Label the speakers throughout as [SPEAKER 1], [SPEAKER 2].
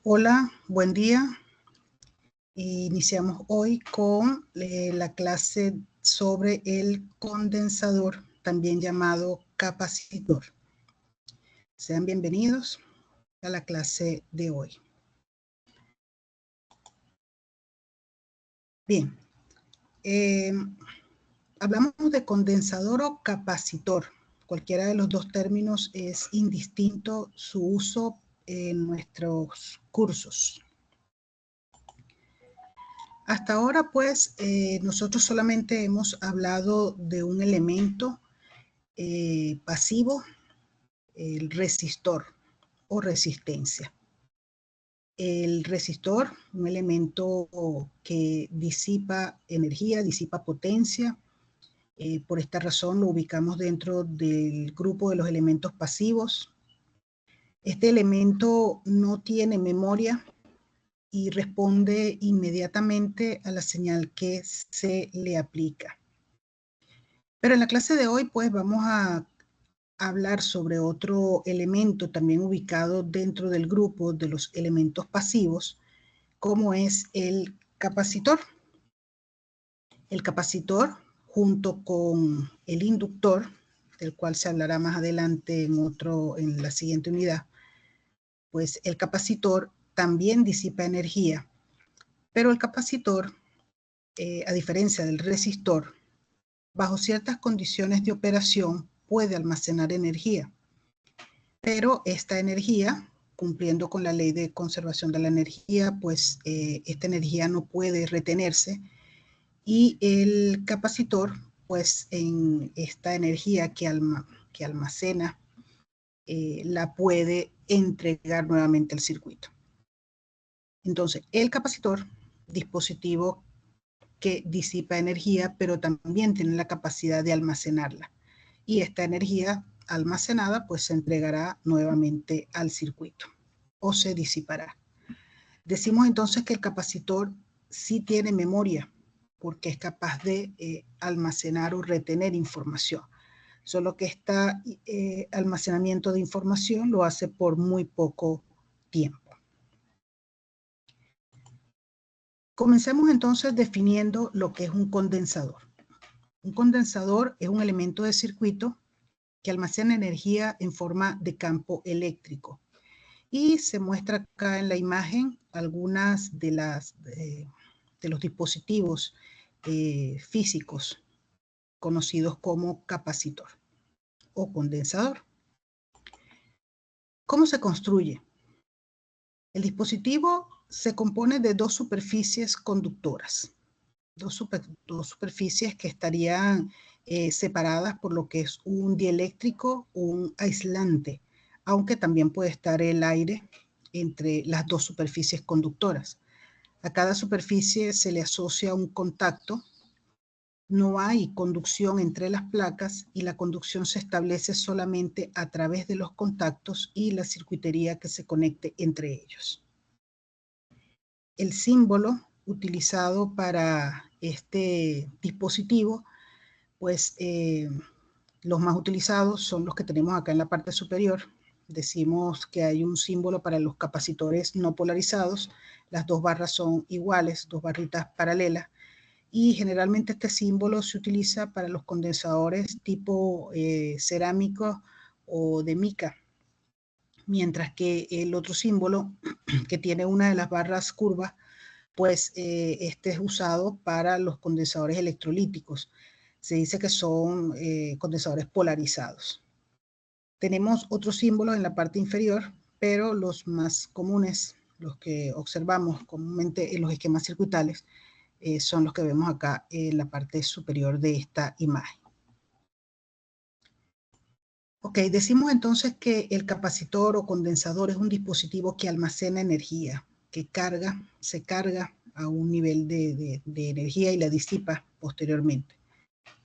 [SPEAKER 1] Hola, buen día. Iniciamos hoy con la clase sobre el condensador, también llamado capacitor. Sean bienvenidos a la clase de hoy. Bien, hablamos de condensador o capacitor. Cualquiera de los dos términos es indistinto su uso en nuestros cursos. Hasta ahora, pues, nosotros solamente hemos hablado de un elemento pasivo, el resistor o resistencia. El resistor, un elemento que disipa energía, disipa potencia. Por esta razón lo ubicamos dentro del grupo de los elementos pasivos. Este elemento no tiene memoria y responde inmediatamente a la señal que se le aplica. Pero en la clase de hoy, pues, vamos a hablar sobre otro elemento también ubicado dentro del grupo de los elementos pasivos, como es el capacitor. El capacitor, junto con el inductor, del cual se hablará más adelante en la siguiente unidad, pues el capacitor también disipa energía, pero el capacitor, a diferencia del resistor, bajo ciertas condiciones de operación puede almacenar energía, pero esta energía, cumpliendo con la ley de conservación de la energía, pues esta energía no puede retenerse y el capacitor, pues en esta energía que almacena, la puede entregar nuevamente al circuito. Entonces, el capacitor, dispositivo que disipa energía, pero también tiene la capacidad de almacenarla. Y esta energía almacenada pues se entregará nuevamente al circuito o se disipará. Decimos entonces que el capacitor sí tiene memoria porque es capaz de almacenar o retener información. Solo que este almacenamiento de información lo hace por muy poco tiempo. Comencemos entonces definiendo lo que es un condensador. Un condensador es un elemento de circuito que almacena energía en forma de campo eléctrico. Y se muestra acá en la imagen algunas de los dispositivos físicos conocidos como capacitor o condensador. ¿Cómo se construye? El dispositivo se compone de dos superficies conductoras, dos superficies que estarían separadas por lo que es un dieléctrico o un aislante, aunque también puede estar el aire entre las dos superficies conductoras. A cada superficie se le asocia un contacto. No hay conducción entre las placas y la conducción se establece solamente a través de los contactos y la circuitería que se conecte entre ellos. El símbolo utilizado para este dispositivo, pues los más utilizados son los que tenemos acá en la parte superior. Decimos que hay un símbolo para los capacitores no polarizados. Las dos barras son iguales, dos barritas paralelas. Y generalmente este símbolo se utiliza para los condensadores tipo cerámico o de mica. Mientras que el otro símbolo, que tiene una de las barras curvas, pues este es usado para los condensadores electrolíticos. Se dice que son condensadores polarizados. Tenemos otros símbolos en la parte inferior, pero los más comunes, los que observamos comúnmente en los esquemas circuitales, son los que vemos acá en la parte superior de esta imagen. Ok, decimos entonces que el capacitor o condensador es un dispositivo que almacena energía, que se carga a un nivel de energía y la disipa posteriormente.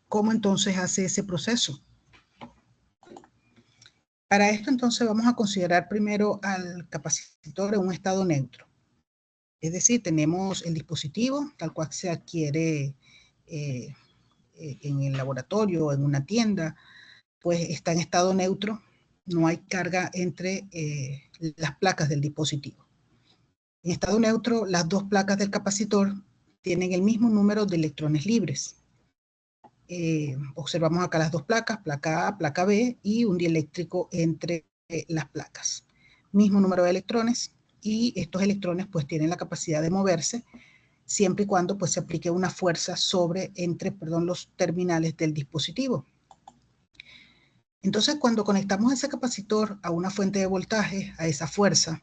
[SPEAKER 1] ¿Cómo entonces hace ese proceso? Para esto entonces vamos a considerar primero al capacitor en un estado neutro. Es decir, tenemos el dispositivo tal cual se adquiere en el laboratorio o en una tienda, pues está en estado neutro, no hay carga entre las placas del dispositivo. En estado neutro, las dos placas del capacitor tienen el mismo número de electrones libres. Observamos acá las dos placas, placa A, placa B, y un dieléctrico entre las placas. Mismo número de electrones, y estos electrones pues tienen la capacidad de moverse siempre y cuando pues se aplique una fuerza entre los terminales del dispositivo. Entonces, cuando conectamos ese capacitor a una fuente de voltaje, a esa fuerza,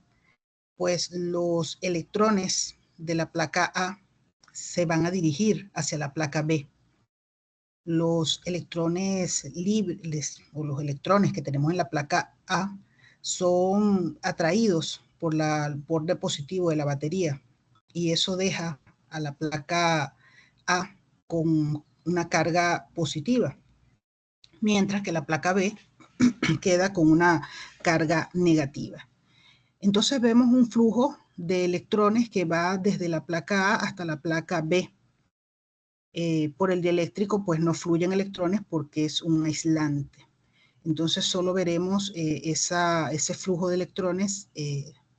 [SPEAKER 1] pues los electrones de la placa A se van a dirigir hacia la placa B. Los electrones libres o los electrones que tenemos en la placa A son atraídos por el borde positivo de la batería, y eso deja a la placa A con una carga positiva, mientras que la placa B queda con una carga negativa. Entonces vemos un flujo de electrones que va desde la placa A hasta la placa B. Por el dieléctrico pues no fluyen electrones porque es un aislante. Entonces solo veremos ese flujo de electrones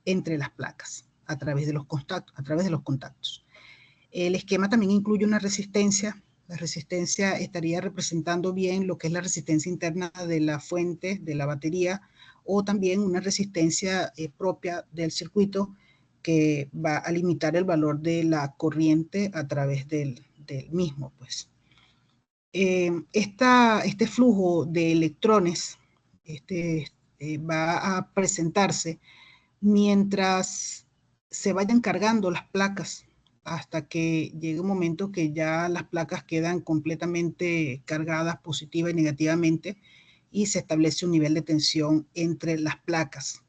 [SPEAKER 1] entre las placas a través de los contactos. El esquema también incluye una resistencia. La resistencia estaría representando bien lo que es la resistencia interna de la fuente, de la batería, o también una resistencia propia del circuito que va a limitar el valor de la corriente a través del mismo, pues. Este flujo de electrones va a presentarse mientras se vayan cargando las placas, hasta que llegue un momento que ya las placas quedan completamente cargadas positiva y negativamente, y se establece un nivel de tensión entre las placas.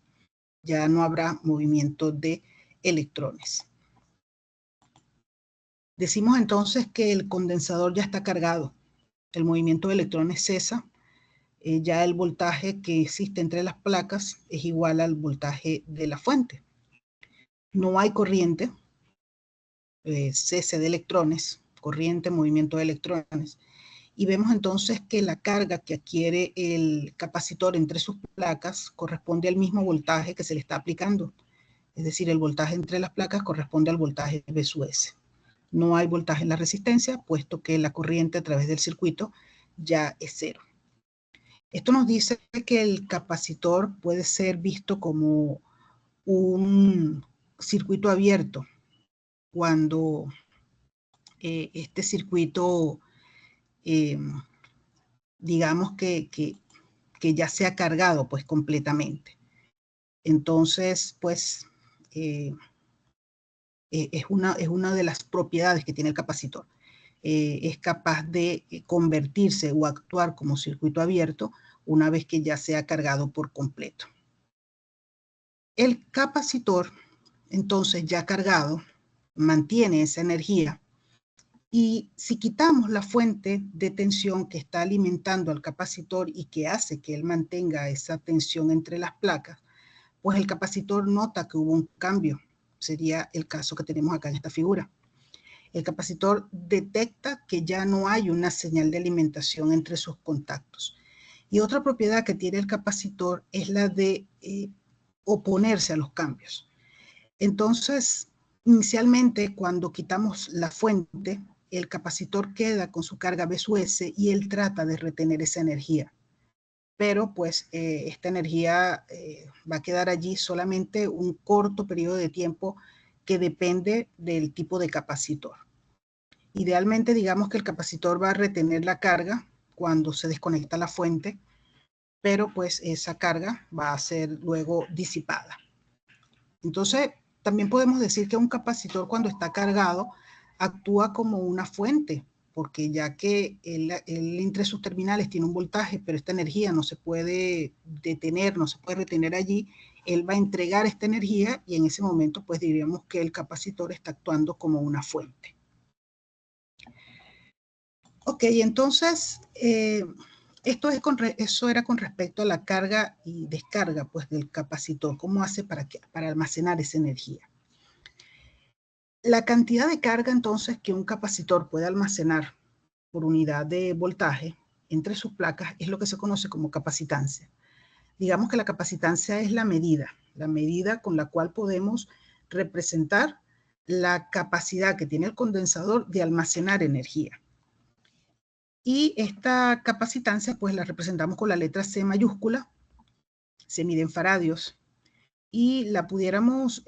[SPEAKER 1] Ya no habrá movimiento de electrones. Decimos entonces que el condensador ya está cargado. El movimiento de electrones cesa. Ya el voltaje que existe entre las placas es igual al voltaje de la fuente. No hay corriente, cese de electrones, corriente, movimiento de electrones. Y vemos entonces que la carga que adquiere el capacitor entre sus placas corresponde al mismo voltaje que se le está aplicando. Es decir, el voltaje entre las placas corresponde al voltaje V sub S. No hay voltaje en la resistencia, puesto que la corriente a través del circuito ya es cero. Esto nos dice que el capacitor puede ser visto como un circuito abierto cuando este circuito, digamos que ya se ha cargado pues completamente. Entonces, pues, es una de las propiedades que tiene el capacitor. Es capaz de convertirse o actuar como circuito abierto una vez que ya se ha cargado por completo. El capacitor, entonces, ya cargado, mantiene esa energía, y si quitamos la fuente de tensión que está alimentando al capacitor y que hace que él mantenga esa tensión entre las placas, pues el capacitor nota que hubo un cambio. Sería el caso que tenemos acá en esta figura. El capacitor detecta que ya no hay una señal de alimentación entre sus contactos. Y otra propiedad que tiene el capacitor es la de oponerse a los cambios. Entonces, inicialmente, cuando quitamos la fuente, el capacitor queda con su carga V sub S y él trata de retener esa energía. Pero pues esta energía va a quedar allí solamente un corto periodo de tiempo, que depende del tipo de capacitor. Idealmente, digamos que el capacitor va a retener la carga cuando se desconecta la fuente, pero pues esa carga va a ser luego disipada. Entonces, también podemos decir que un capacitor, cuando está cargado, actúa como una fuente, porque ya que él entre sus terminales tiene un voltaje, pero esta energía no se puede detener, no se puede retener allí, él va a entregar esta energía, y en ese momento pues diríamos que el capacitor está actuando como una fuente. Ok, entonces eso era con respecto a la carga y descarga pues del capacitor. ¿Cómo hace para almacenar esa energía? La cantidad de carga entonces que un capacitor puede almacenar por unidad de voltaje entre sus placas es lo que se conoce como capacitancia. Digamos que la capacitancia es la medida con la cual podemos representar la capacidad que tiene el condensador de almacenar energía. Y esta capacitancia pues la representamos con la letra C mayúscula, se mide en faradios, y la pudiéramos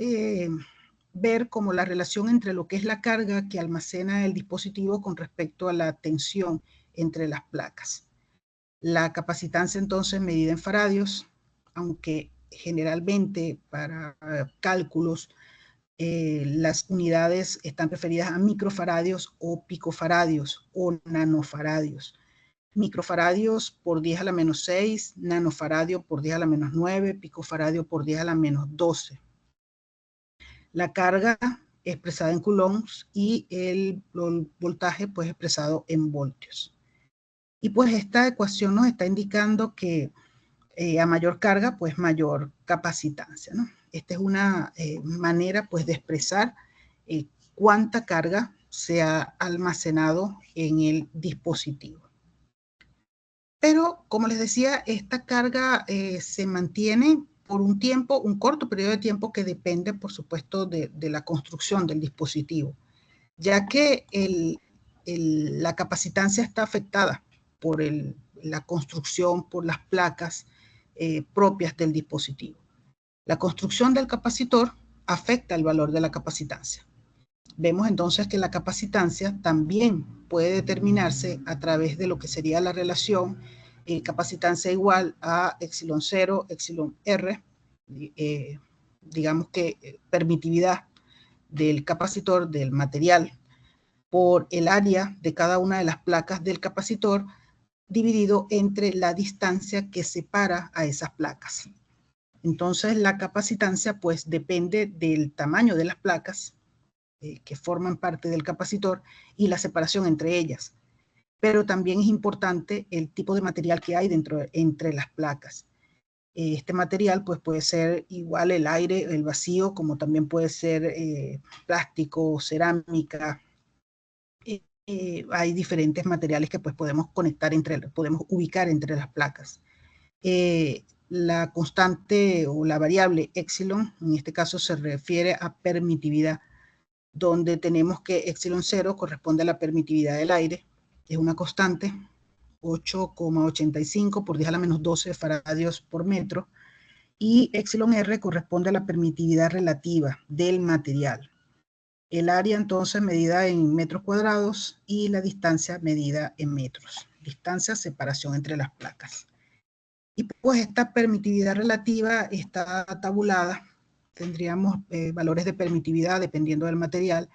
[SPEAKER 1] ver como la relación entre lo que es la carga que almacena el dispositivo con respecto a la tensión entre las placas. La capacitancia entonces medida en faradios, aunque generalmente para cálculos las unidades están referidas a microfaradios o picofaradios o nanofaradios. Microfaradios por 10 a la menos 6, nanofaradio por 10 a la menos 9, picofaradio por 10 a la menos 12. La carga expresada en coulombs y el voltaje pues expresado en voltios. Y pues esta ecuación nos está indicando que a mayor carga pues mayor capacitancia, ¿no? Esta es una manera pues de expresar cuánta carga se ha almacenado en el dispositivo. Pero, como les decía, esta carga se mantiene por un tiempo, un corto periodo de tiempo que depende, por supuesto, de la construcción del dispositivo, ya que la capacitancia está afectada por la construcción, por las placas propias del dispositivo. La construcción del capacitor afecta el valor de la capacitancia. Vemos entonces que la capacitancia también puede determinarse a través de lo que sería la relación capacitancia igual a epsilon 0, epsilon R, digamos que permitividad del capacitor, del material, por el área de cada una de las placas del capacitor, dividido entre la distancia que separa a esas placas. Entonces la capacitancia pues depende del tamaño de las placas que forman parte del capacitor y la separación entre ellas. Pero también es importante el tipo de material que hay entre las placas. Este material pues puede ser igual el aire, el vacío, como también puede ser plástico, cerámica. Hay diferentes materiales que pues podemos podemos ubicar entre las placas. La constante o la variable epsilon, en este caso se refiere a permitividad, donde tenemos que epsilon 0 corresponde a la permitividad del aire, es una constante, 8,85 por 10 a la menos 12 faradios por metro, y epsilon R corresponde a la permitividad relativa del material. El área entonces medida en metros cuadrados y la distancia medida en metros. Distancia, separación entre las placas. Y pues esta permitividad relativa está tabulada. Tendríamos valores de permitividad dependiendo del material.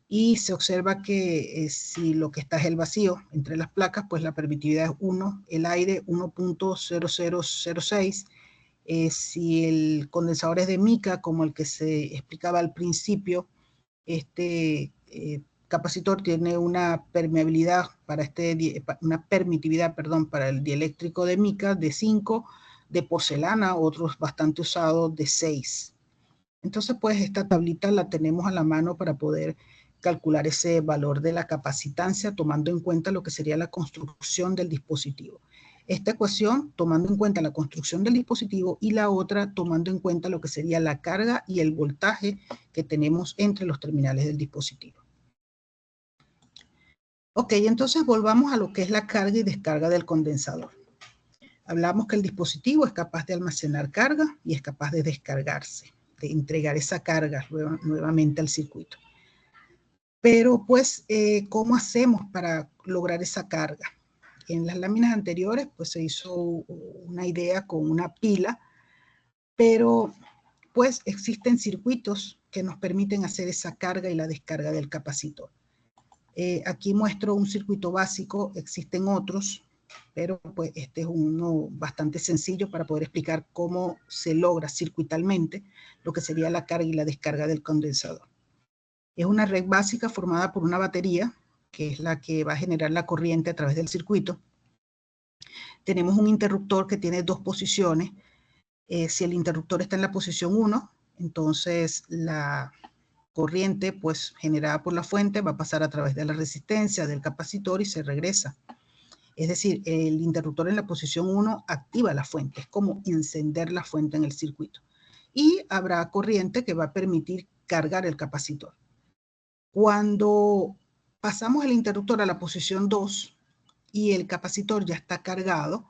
[SPEAKER 1] Y se observa que si lo que está es el vacío entre las placas, pues la permitividad es 1, el aire 1.0006. Si el condensador es de mica, como el que se explicaba al principio, este capacitor tiene una permeabilidad para una permitividad, perdón, para el dieléctrico de mica de 5, de porcelana, otros bastante usados, de 6. Entonces, pues esta tablita la tenemos a la mano para poder calcular ese valor de la capacitancia tomando en cuenta lo que sería la construcción del dispositivo. Esta ecuación tomando en cuenta la construcción del dispositivo y la otra tomando en cuenta lo que sería la carga y el voltaje que tenemos entre los terminales del dispositivo. Ok, entonces volvamos a lo que es la carga y descarga del condensador. Hablamos que el dispositivo es capaz de almacenar carga y es capaz de descargarse, de entregar esa carga nuevamente al circuito. Pero pues, ¿cómo hacemos para lograr esa carga? En las láminas anteriores pues se hizo una idea con una pila, pero pues existen circuitos que nos permiten hacer esa carga y la descarga del capacitor. Aquí muestro un circuito básico, existen otros, pero pues este es uno bastante sencillo para poder explicar cómo se logra circuitalmente lo que sería la carga y la descarga del condensador. Es una red básica formada por una batería, que es la que va a generar la corriente a través del circuito. Tenemos un interruptor que tiene dos posiciones. Si el interruptor está en la posición 1, entonces la corriente pues generada por la fuente va a pasar a través de la resistencia del capacitor y se regresa. Es decir, el interruptor en la posición 1 activa la fuente, es como encender la fuente en el circuito. Y habrá corriente que va a permitir cargar el capacitor. Cuando pasamos el interruptor a la posición 2 y el capacitor ya está cargado,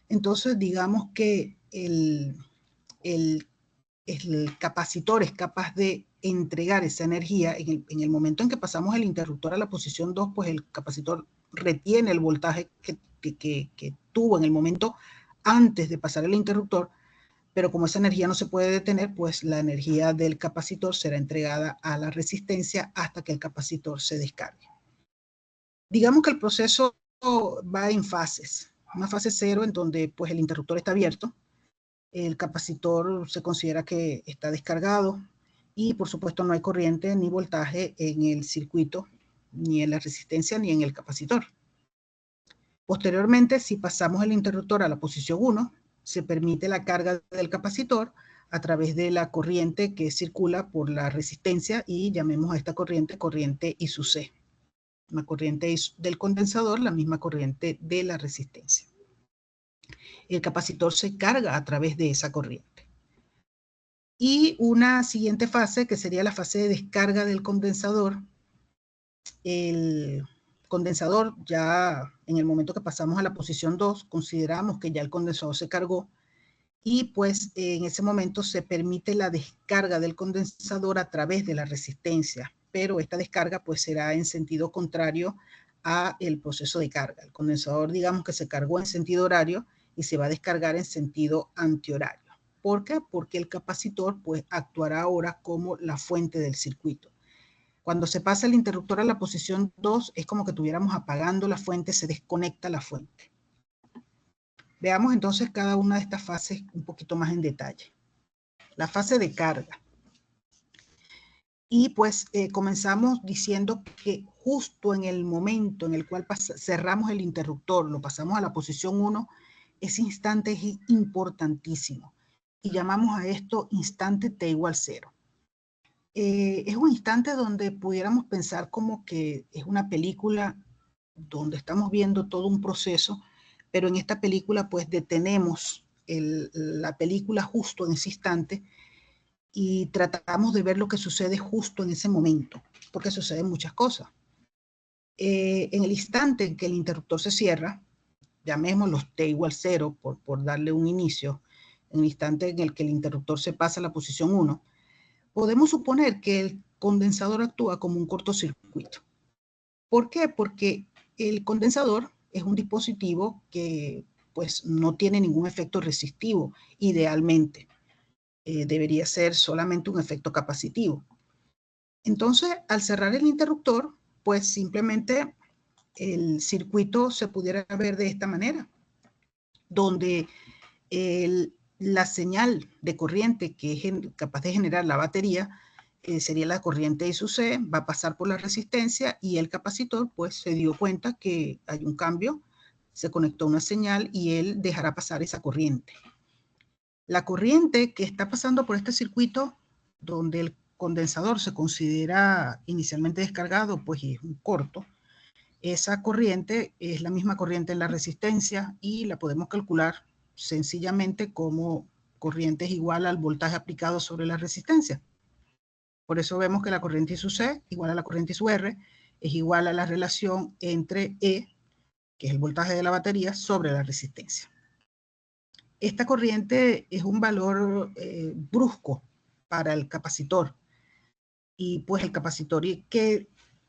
[SPEAKER 1] entonces digamos que el capacitor es capaz de entregar esa energía. En el momento en que pasamos el interruptor a la posición 2, pues el capacitor retiene el voltaje que tuvo en el momento antes de pasar el interruptor, pero como esa energía no se puede detener, pues la energía del capacitor será entregada a la resistencia hasta que el capacitor se descargue. Digamos que el proceso va en fases. Una fase 0 en donde pues el interruptor está abierto, el capacitor se considera que está descargado y por supuesto no hay corriente ni voltaje en el circuito, ni en la resistencia, ni en el capacitor. Posteriormente, si pasamos el interruptor a la posición 1, se permite la carga del capacitor a través de la corriente que circula por la resistencia y llamemos a esta corriente I sub C. Una corriente del condensador, la misma corriente de la resistencia. El capacitor se carga a través de esa corriente. Y una siguiente fase, que sería la fase de descarga del condensador. El condensador, ya en el momento que pasamos a la posición 2, consideramos que ya el condensador se cargó y pues en ese momento se permite la descarga del condensador a través de la resistencia, pero esta descarga pues será en sentido contrario a el proceso de carga. El condensador, digamos que se cargó en sentido horario y se va a descargar en sentido antihorario. ¿Por qué? Porque el capacitor pues actuará ahora como la fuente del circuito. Cuando se pasa el interruptor a la posición 2, es como que estuviéramos apagando la fuente, se desconecta la fuente. Veamos entonces cada una de estas fases un poquito más en detalle. La fase de carga. Y pues comenzamos diciendo que justo en el momento en el cual cerramos el interruptor, lo pasamos a la posición 1, ese instante es importantísimo. Y llamamos a esto instante t igual 0. Es un instante donde pudiéramos pensar como que es una película donde estamos viendo todo un proceso, pero en esta película pues detenemos la película justo en ese instante y tratamos de ver lo que sucede justo en ese momento, porque suceden muchas cosas. En el instante en que el interruptor se cierra, llamémoslo t igual 0 por darle un inicio, en el instante en el que el interruptor se pasa a la posición 1, podemos suponer que el condensador actúa como un cortocircuito. ¿Por qué? Porque el condensador es un dispositivo que pues no tiene ningún efecto resistivo, idealmente. Debería ser solamente un efecto capacitivo. Entonces, al cerrar el interruptor, pues simplemente el circuito se pudiera ver de esta manera, donde la señal de corriente que es capaz de generar la batería sería la corriente I sub C, va a pasar por la resistencia y el capacitor pues se dio cuenta que hay un cambio, se conectó una señal y él dejará pasar esa corriente. La corriente que está pasando por este circuito, donde el condensador se considera inicialmente descargado, pues es un corto, esa corriente es la misma corriente en la resistencia y la podemos calcular sencillamente como corriente es igual al voltaje aplicado sobre la resistencia. Por eso vemos que la corriente I sub C igual a la corriente I sub R es igual a la relación entre E, que es el voltaje de la batería, sobre la resistencia. Esta corriente es un valor brusco para el capacitor. Y pues el capacitor que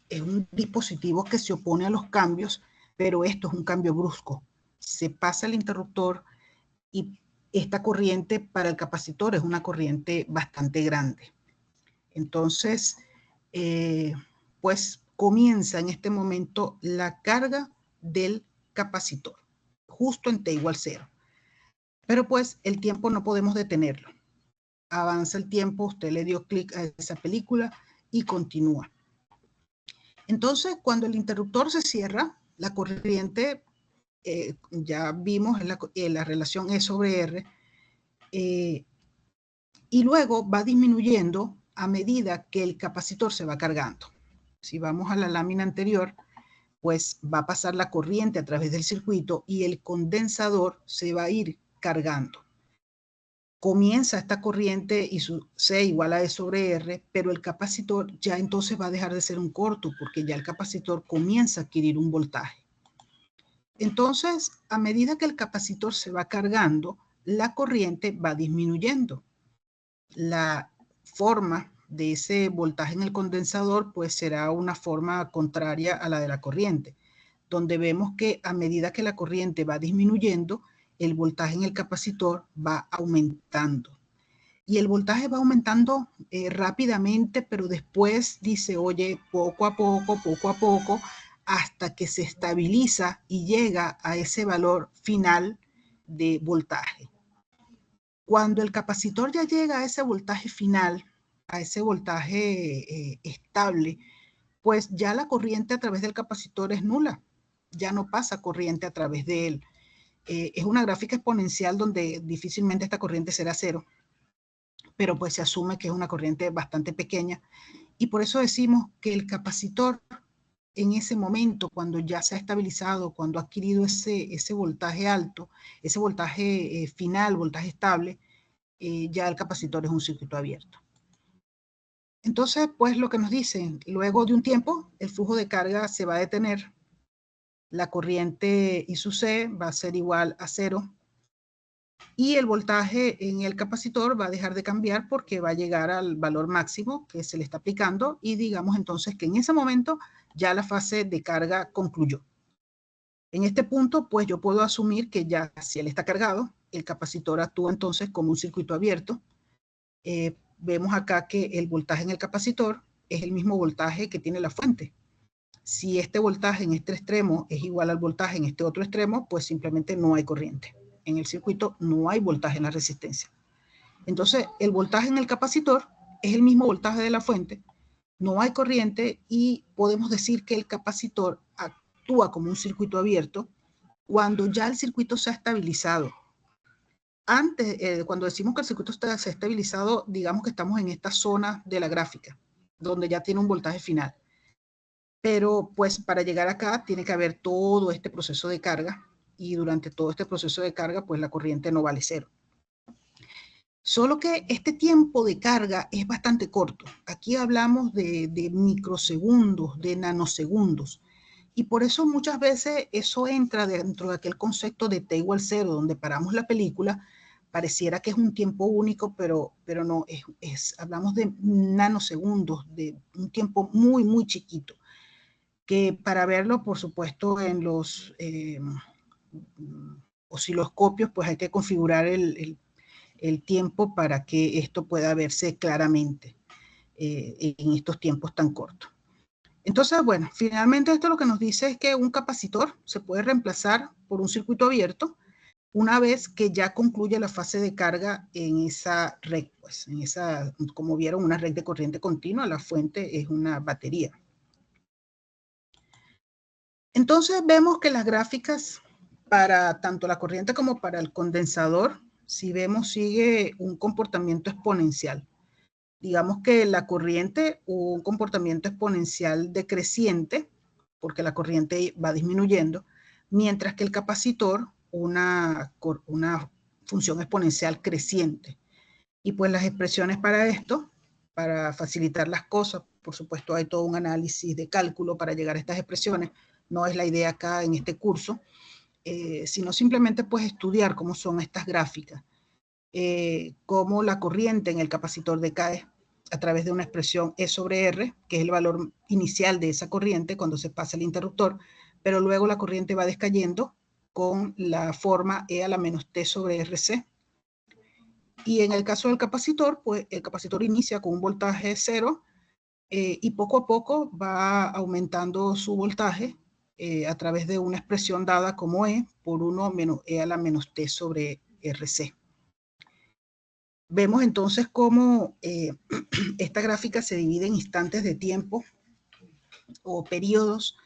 [SPEAKER 1] es un dispositivo que se opone a los cambios, pero esto es un cambio brusco. Se pasa el interruptor y esta corriente para el capacitor es una corriente bastante grande. Entonces, pues comienza en este momento la carga del capacitor, justo en t igual 0. Pero pues el tiempo no podemos detenerlo. Avanza el tiempo, usted le dio clic a esa película y continúa. Entonces, cuando el interruptor se cierra, la corriente, ya vimos en la relación E sobre R, y luego va disminuyendo a medida que el capacitor se va cargando. Si vamos a la lámina anterior, pues va a pasar la corriente a través del circuito y el condensador se va a ir cargando. comienza esta corriente y su C igual a E sobre R, pero el capacitor ya entonces va a dejar de ser un corto porque ya el capacitor comienza a adquirir un voltaje. Entonces, a medida que el capacitor se va cargando, la corriente va disminuyendo. La forma de ese voltaje en el condensador pues será una forma contraria a la de la corriente, donde vemos que a medida que la corriente va disminuyendo, el voltaje en el capacitor va aumentando. Y el voltaje va aumentando rápidamente, pero después dice, oye, poco a poco, hasta que se estabiliza y llega a ese valor final de voltaje. Cuando el capacitor ya llega a ese voltaje final, a ese voltaje estable, pues ya la corriente a través del capacitor es nula, ya no pasa corriente a través de él. Es una gráfica exponencial donde difícilmente esta corriente será cero, pero pues se asume que es una corriente bastante pequeña y por eso decimos que el capacitor en ese momento, cuando ya se ha estabilizado, cuando ha adquirido ese voltaje alto, ese voltaje final, voltaje estable, ya el capacitor es un circuito abierto. Entonces, pues lo que nos dicen, luego de un tiempo, el flujo de carga se va a detener, la corriente I sub C va a ser igual a 0 y el voltaje en el capacitor va a dejar de cambiar porque va a llegar al valor máximo que se le está aplicando y digamos entonces que en ese momento ya la fase de carga concluyó. En este punto, pues yo puedo asumir que ya si él está cargado, el capacitor actúa entonces como un circuito abierto. Vemos acá que el voltaje en el capacitor es el mismo voltaje que tiene la fuente. Si este voltaje en este extremo es igual al voltaje en este otro extremo, pues simplemente no hay corriente. En el circuito no hay voltaje en la resistencia. Entonces, el voltaje en el capacitor es el mismo voltaje de la fuente, no hay corriente y podemos decir que el capacitor actúa como un circuito abierto cuando ya el circuito se ha estabilizado. Antes, cuando decimos que el circuito se ha estabilizado, digamos que estamos en esta zona de la gráfica, donde ya tiene un voltaje final. Pero pues para llegar acá tiene que haber todo este proceso de carga y durante todo este proceso de carga pues la corriente no vale cero. Solo que este tiempo de carga es bastante corto. Aquí hablamos de microsegundos, de nanosegundos. Y por eso muchas veces eso entra dentro de aquel concepto de T igual 0, donde paramos la película, pareciera que es un tiempo único, pero no, hablamos de nanosegundos, de un tiempo muy, muy chiquito, que para verlo, por supuesto, en los osciloscopios, pues hay que configurar el tiempo para que esto pueda verse claramente en estos tiempos tan cortos. Entonces, bueno, finalmente esto lo que nos dice es que un capacitor se puede reemplazar por un circuito abierto una vez que ya concluye la fase de carga en esa red, pues en esa, como vieron, una red de corriente continua, la fuente es una batería. Entonces vemos que las gráficas para tanto la corriente como para el condensador, si vemos, sigue un comportamiento exponencial. Digamos que la corriente hubo un comportamiento exponencial decreciente, porque la corriente va disminuyendo, mientras que el capacitor una función exponencial creciente. Y pues las expresiones para esto, para facilitar las cosas, por supuesto hay todo un análisis de cálculo para llegar a estas expresiones, no es la idea acá en este curso, sino simplemente pues estudiar cómo son estas gráficas, cómo la corriente en el capacitor decae a través de una expresión E sobre R, que es el valor inicial de esa corriente cuando se pasa el interruptor, pero luego la corriente va descayendo con la forma E a la menos T sobre RC. Y en el caso del capacitor, pues el capacitor inicia con un voltaje 0 y poco a poco va aumentando su voltaje a través de una expresión dada como E por 1 menos E a la menos T sobre RC. Vemos entonces cómo esta gráfica se divide en instantes de tiempo o periodos,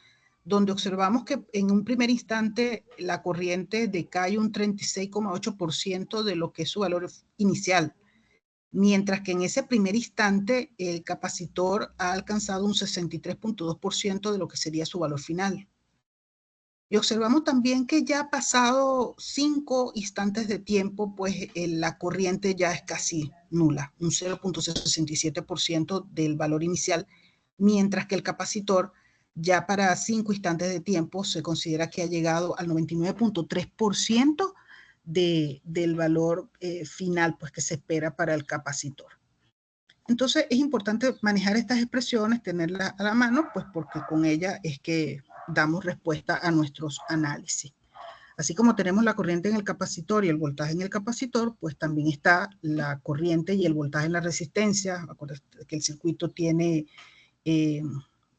[SPEAKER 1] donde observamos que en un primer instante la corriente decae un 36,8% de lo que es su valor inicial, mientras que en ese primer instante el capacitor ha alcanzado un 63,2% de lo que sería su valor final. Y observamos también que ya pasado 5 instantes de tiempo, pues la corriente ya es casi nula, un 0.67% del valor inicial, mientras que el capacitor ya para 5 instantes de tiempo se considera que ha llegado al 99.3% del valor final pues, que se espera para el capacitor. Entonces es importante manejar estas expresiones, tenerlas a la mano, pues porque con ellas es que damos respuesta a nuestros análisis. Así como tenemos la corriente en el capacitor y el voltaje en el capacitor, pues también está la corriente y el voltaje en la resistencia. Acuérdense que el circuito tiene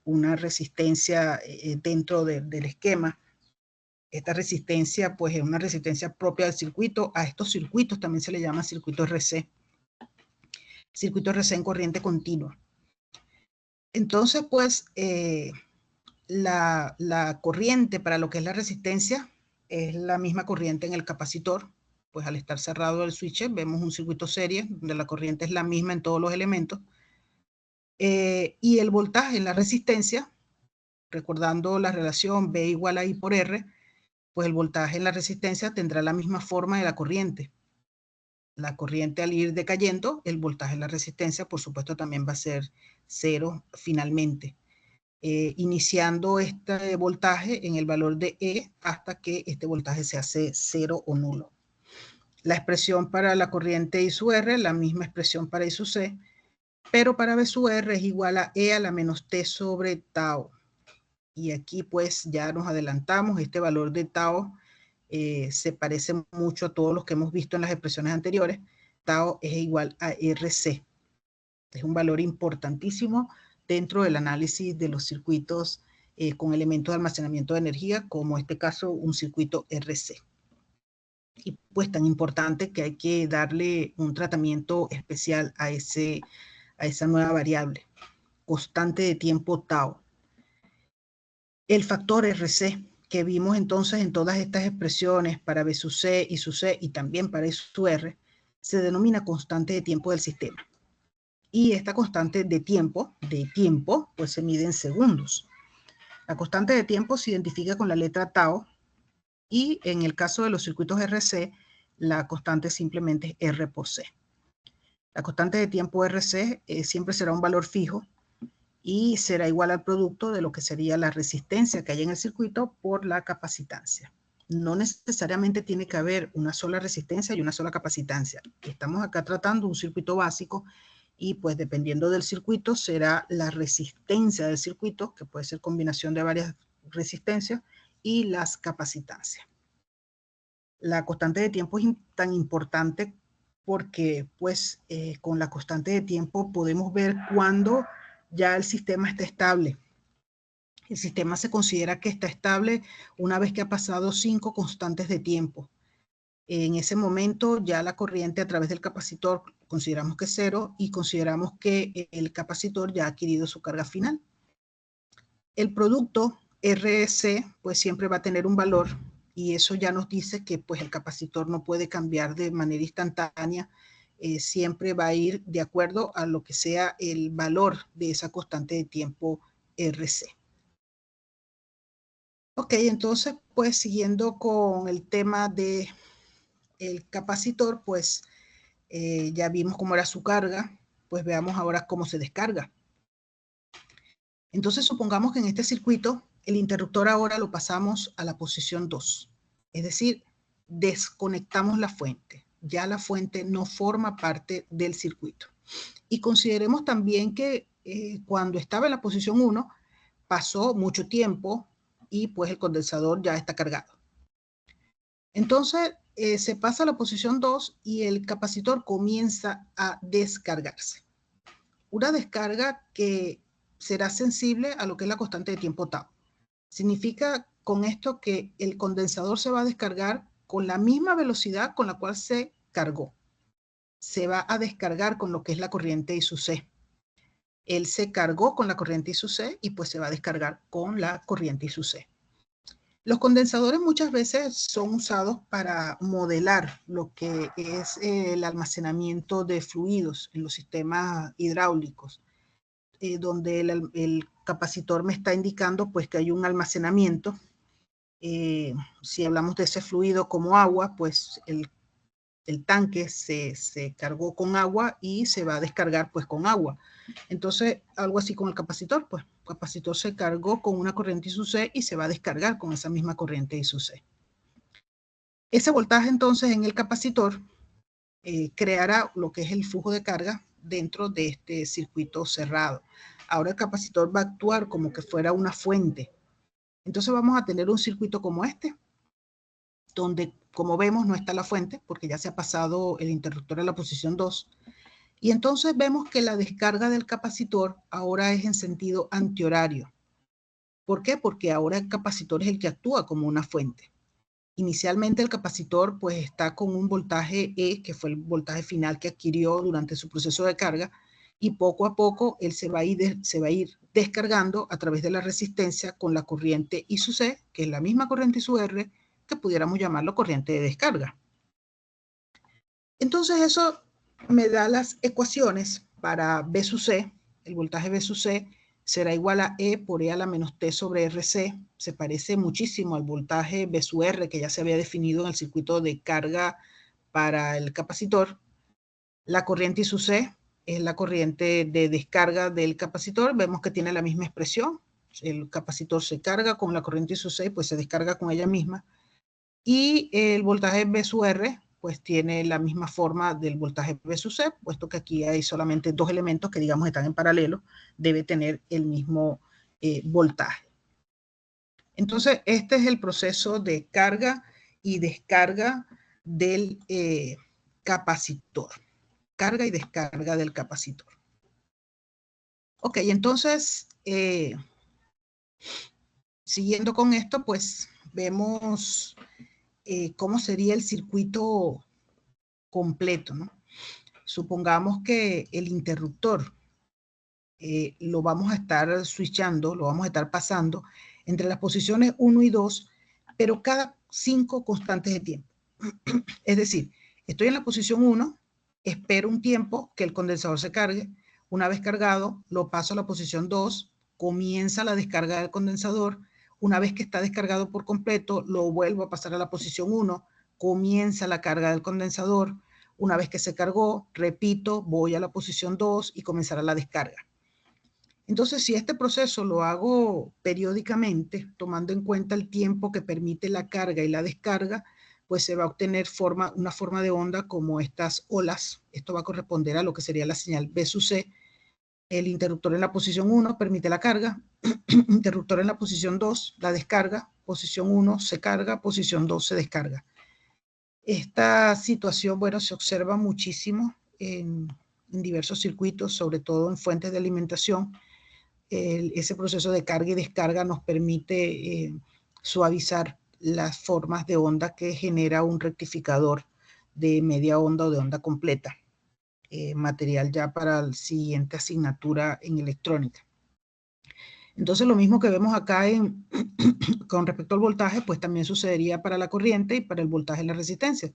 [SPEAKER 1] una resistencia dentro del esquema. Esta resistencia, pues es una resistencia propia del circuito. A estos circuitos también se le llama circuito RC. Circuito RC en corriente continua. Entonces, pues, la corriente para lo que es la resistencia es la misma corriente en el capacitor. Pues al estar cerrado el switch, vemos un circuito serie donde la corriente es la misma en todos los elementos. Y el voltaje en la resistencia, recordando la relación B igual a I por R, pues el voltaje en la resistencia tendrá la misma forma de la corriente. La corriente al ir decayendo, el voltaje en la resistencia, por supuesto, también va a ser cero finalmente. Iniciando este voltaje en el valor de E hasta que este voltaje se hace cero o nulo. La expresión para la corriente I sub R, la misma expresión para I sub C, pero para B sub R es igual a E a la menos T sobre tau. Y aquí pues ya nos adelantamos, este valor de tau se parece mucho a todos los que hemos visto en las expresiones anteriores. Tau es igual a RC. Es un valor importantísimo dentro del análisis de los circuitos con elementos de almacenamiento de energía, como en este caso un circuito RC. Y pues tan importante que hay que darle un tratamiento especial a esa nueva variable, constante de tiempo tau. El factor RC que vimos entonces en todas estas expresiones para B sub C, I sub C y también para I sub R, se denomina constante de tiempo del sistema. Y esta constante de tiempo, pues se mide en segundos. La constante de tiempo se identifica con la letra tau y en el caso de los circuitos RC, la constante simplemente es R por C. La constante de tiempo RC siempre será un valor fijo y será igual al producto de lo que sería la resistencia que hay en el circuito por la capacitancia. No necesariamente tiene que haber una sola resistencia y una sola capacitancia. Estamos acá tratando un circuito básico y pues dependiendo del circuito será la resistencia del circuito, que puede ser combinación de varias resistencias, y las capacitancias. La constante de tiempo es tan importante porque pues con la constante de tiempo podemos ver cuándo ya el sistema está estable. El sistema se considera que está estable una vez que ha pasado 5 constantes de tiempo. En ese momento ya la corriente a través del capacitor consideramos que es cero y consideramos que el capacitor ya ha adquirido su carga final. El producto RC pues siempre va a tener un valor y eso ya nos dice que pues el capacitor no puede cambiar de manera instantánea, siempre va a ir de acuerdo a lo que sea el valor de esa constante de tiempo RC. Ok, entonces pues siguiendo con el tema de el capacitor, pues ya vimos cómo era su carga, pues veamos ahora cómo se descarga. Entonces supongamos que en este circuito el interruptor ahora lo pasamos a la posición 2, es decir, desconectamos la fuente. Ya la fuente no forma parte del circuito. Y consideremos también que cuando estaba en la posición 1 pasó mucho tiempo y pues el condensador ya está cargado. Entonces se pasa a la posición 2 y el capacitor comienza a descargarse. Una descarga que será sensible a lo que es la constante de tiempo tau. Significa con esto que el condensador se va a descargar con la misma velocidad con la cual se cargó. Se va a descargar con lo que es la corriente I sub C. Él se cargó con la corriente I sub C y pues se va a descargar con la corriente I sub C. Los condensadores muchas veces son usados para modelar lo que es el almacenamiento de fluidos en los sistemas hidráulicos, donde el capacitor me está indicando pues que hay un almacenamiento Si hablamos de ese fluido como agua, pues el tanque se cargó con agua y se va a descargar pues con agua. Entonces, algo así con el capacitor, pues el capacitor se cargó con una corriente IC y se va a descargar con esa misma corriente IC. Ese voltaje entonces en el capacitor creará lo que es el flujo de carga dentro de este circuito cerrado. Ahora el capacitor va a actuar como que fuera una fuente. Entonces vamos a tener un circuito como este, donde, como vemos, no está la fuente, porque ya se ha pasado el interruptor a la posición 2. Y entonces vemos que la descarga del capacitor ahora es en sentido antihorario. ¿Por qué? Porque ahora el capacitor es el que actúa como una fuente. Inicialmente el capacitor pues está con un voltaje E, que fue el voltaje final que adquirió durante su proceso de carga, y poco a poco él se va a ir descargando a través de la resistencia con la corriente I sub C, que es la misma corriente I sub R, que pudiéramos llamarlo corriente de descarga. Entonces eso me da las ecuaciones para B sub C. El voltaje B sub C será igual a E por E a la menos T sobre RC. Se parece muchísimo al voltaje B sub R que ya se había definido en el circuito de carga para el capacitor. La corriente I sub C es la corriente de descarga del capacitor. Vemos que tiene la misma expresión. El capacitor se carga con la corriente I sub C, pues se descarga con ella misma. Y el voltaje B sub R pues tiene la misma forma del voltaje B sub C, puesto que aquí hay solamente dos elementos que digamos están en paralelo, debe tener el mismo voltaje. Entonces, este es el proceso de carga y descarga del capacitor. Carga y descarga del capacitor. Ok, entonces, siguiendo con esto, pues vemos cómo sería el circuito completo, ¿no? Supongamos que el interruptor lo vamos a estar switchando, lo vamos a estar pasando entre las posiciones 1 y 2, pero cada 5 constantes de tiempo. Es decir, estoy en la posición 1, espero un tiempo que el condensador se cargue. Una vez cargado, lo paso a la posición 2, comienza la descarga del condensador. Una vez que está descargado por completo, lo vuelvo a pasar a la posición 1, comienza la carga del condensador. Una vez que se cargó, repito, voy a la posición 2 y comenzará la descarga. Entonces, si este proceso lo hago periódicamente, tomando en cuenta el tiempo que permite la carga y la descarga, pues se va a obtener una forma de onda como estas olas. Esto va a corresponder a lo que sería la señal B sub C. El interruptor en la posición 1 permite la carga, interruptor en la posición 2 la descarga, posición 1 se carga, posición 2 se descarga. Esta situación, bueno, se observa muchísimo en diversos circuitos, sobre todo en fuentes de alimentación. Ese proceso de carga y descarga nos permite suavizar las formas de onda que genera un rectificador de media onda o de onda completa, material ya para la siguiente asignatura en electrónica. Entonces lo mismo que vemos acá con respecto al voltaje, pues también sucedería para la corriente y para el voltaje en la resistencia.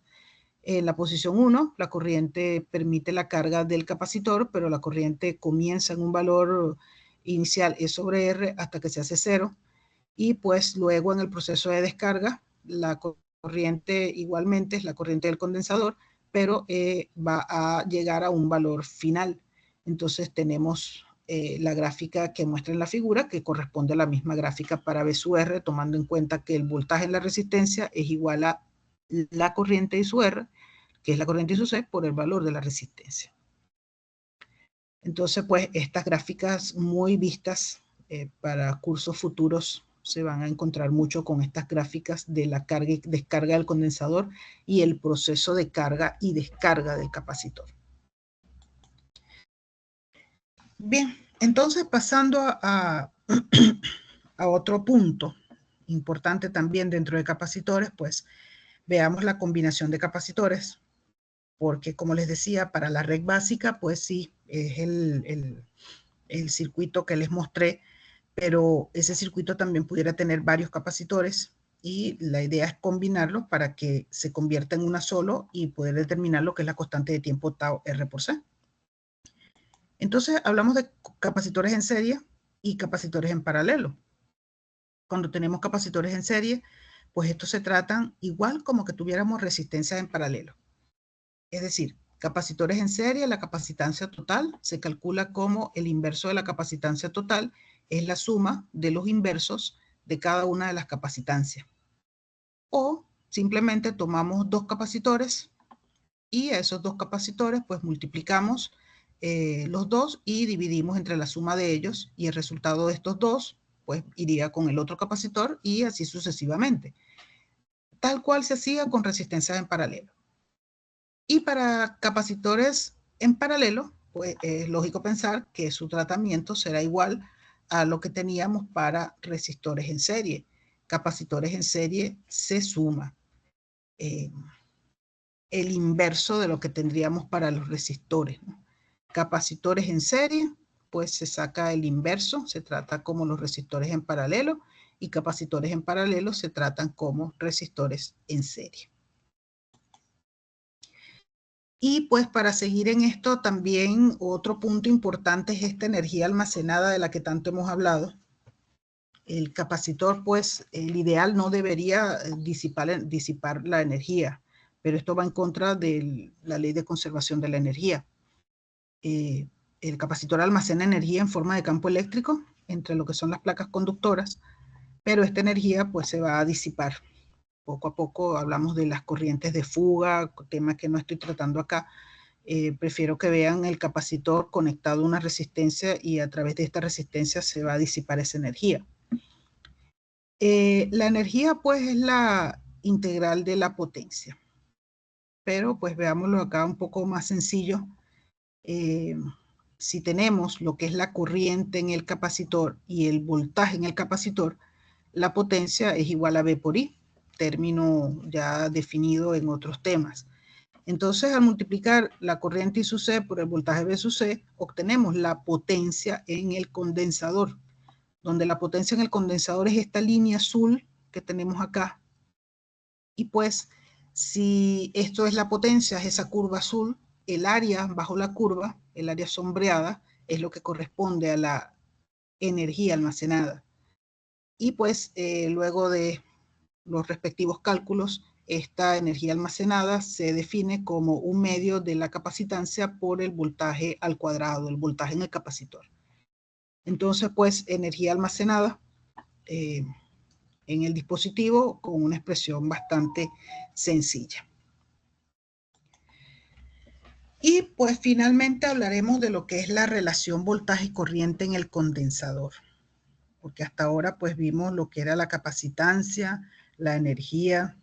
[SPEAKER 1] En la posición 1, la corriente permite la carga del capacitor, pero la corriente comienza en un valor inicial E sobre R hasta que se hace 0. Y pues luego en el proceso de descarga, la corriente igualmente es la corriente del condensador, pero va a llegar a un valor final. Entonces tenemos la gráfica que muestra en la figura, que corresponde a la misma gráfica para B sub R, tomando en cuenta que el voltaje en la resistencia es igual a la corriente I sub R, que es la corriente I sub C, por el valor de la resistencia. Entonces, pues, estas gráficas muy vistas para cursos futuros se van a encontrar mucho con estas gráficas de la carga y descarga del condensador y el proceso de carga y descarga del capacitor. Bien, entonces pasando a otro punto importante también dentro de capacitores, pues veamos la combinación de capacitores, porque como les decía, para la red básica, pues sí, es el circuito que les mostré, pero ese circuito también pudiera tener varios capacitores y la idea es combinarlos para que se convierta en una solo y poder determinar lo que es la constante de tiempo tau R por C. Entonces hablamos de capacitores en serie y capacitores en paralelo. Cuando tenemos capacitores en serie, pues estos se tratan igual como que tuviéramos resistencias en paralelo. Es decir, capacitores en serie, la capacitancia total se calcula como el inverso de la capacitancia total es la suma de los inversos de cada una de las capacitancias. O simplemente tomamos dos capacitores y a esos dos capacitores pues multiplicamos los dos y dividimos entre la suma de ellos, y el resultado de estos dos pues iría con el otro capacitor y así sucesivamente, tal cual se hacía con resistencias en paralelo. Y para capacitores en paralelo, pues es lógico pensar que su tratamiento será igual a lo que teníamos para resistores en serie. Capacitores en serie se suma el inverso de lo que tendríamos para los resistores, ¿no? Capacitores en serie, pues se saca el inverso, se trata como los resistores en paralelo, y capacitores en paralelo se tratan como resistores en serie. Y pues para seguir en esto, también otro punto importante es esta energía almacenada de la que tanto hemos hablado. El capacitor, pues el ideal no debería disipar la energía, pero esto va en contra de la ley de conservación de la energía. El capacitor almacena energía en forma de campo eléctrico entre lo que son las placas conductoras, pero esta energía pues se va a disipar. Poco a poco hablamos de las corrientes de fuga, tema que no estoy tratando acá. Prefiero que vean el capacitor conectado a una resistencia y a través de esta resistencia se va a disipar esa energía. La energía pues es la integral de la potencia, pero pues veámoslo acá un poco más sencillo. Si tenemos lo que es la corriente en el capacitor y el voltaje en el capacitor, la potencia es igual a V por I, término ya definido en otros temas. Entonces, al multiplicar la corriente I sub C por el voltaje V sub C, obtenemos la potencia en el condensador, donde la potencia en el condensador es esta línea azul que tenemos acá. Y pues, si esto es la potencia, es esa curva azul, el área bajo la curva, el área sombreada, es lo que corresponde a la energía almacenada. Y pues, luego de los respectivos cálculos, esta energía almacenada se define como un medio de la capacitancia por el voltaje al cuadrado, el voltaje en el capacitor. Entonces, pues, energía almacenada en el dispositivo con una expresión bastante sencilla. Y pues finalmente hablaremos de lo que es la relación voltaje y corriente en el condensador, porque hasta ahora pues vimos lo que era la capacitancia, la energía,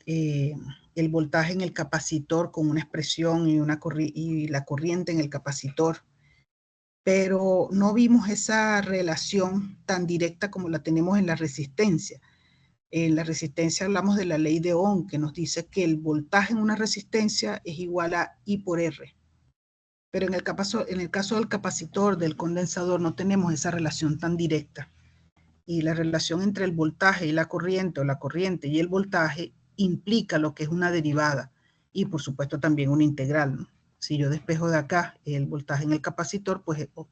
[SPEAKER 1] el voltaje en el capacitor con una expresión y la corriente en el capacitor, pero no vimos esa relación tan directa como la tenemos en la resistencia. En la resistencia hablamos de la ley de Ohm, que nos dice que el voltaje en una resistencia es igual a I por R. Pero en el caso del capacitor, del condensador, no tenemos esa relación tan directa. Y la relación entre el voltaje y la corriente, o la corriente y el voltaje, implica lo que es una derivada y por supuesto también una integral, ¿no? Si yo despejo de acá el voltaje en el capacitor, pues obtengo